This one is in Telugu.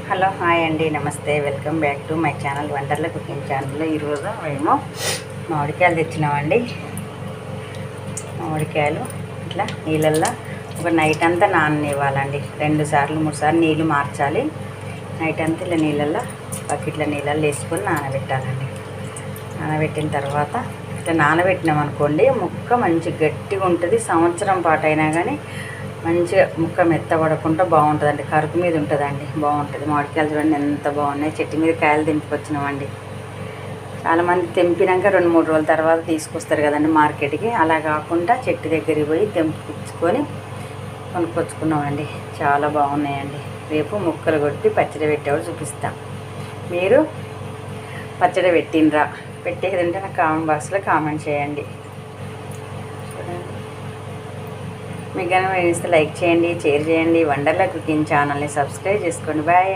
హలో హాయ్ అండి, నమస్తే. Welcome back to my channel Wonderla cooking ఛానల్లో. ఈరోజు మేము మామిడికాయలు తెచ్చినామండి. మామిడికాయలు ఇట్లా నీళ్ళల్లో ఒక నైట్ అంతా నాననివ్వాలండి. 2 సార్లు 3 సార్లు నీళ్ళు మార్చాలి. నైట్ అంతా ఇలా నీళ్ళల్లో బకెట్ల నీళ్ళల్లో వేసుకొని నానబెట్టాలండి. నానబెట్టిన తర్వాత ఇట్లా నానబెట్టినాం అనుకోండి, ముక్క మంచి గట్టిగా ఉంటుంది. సంవత్సరం పాటు అయినా కానీ మంచిగా ముక్క మెత్తబడకుండా బాగుంటుందండి. కరుకు మీద ఉంటుందండి, బాగుంటుంది. మామిడికాయలు చూడండి ఎంత బాగున్నాయి. చెట్టు మీద కాయలు తెంపుకొచ్చినామండి. చాలామంది తెంపినాక 2-3 రోజుల తర్వాత తీసుకొస్తారు కదండి మార్కెట్కి. అలా కాకుండా చెట్టు దగ్గరికి పోయి తెంపుకొచ్చుకొని కొనుక్కొచ్చుకున్నామండి. చాలా బాగున్నాయండి. రేపు ముక్కలు కొట్టి పచ్చడి పెట్టేవాడు చూపిస్తాం. మీరు పచ్చడి పెట్టినరా? పెట్టేది ఉంటే నాకు కామెంట్ బాక్స్లో కామెంట్ చేయండి. మీకు కనుక ఇస్తే లైక్ చేయండి, షేర్ చేయండి. వండర్ల కుకింగ్ ఛానల్ని సబ్స్క్రైబ్ చేసుకోండి. బాయ్.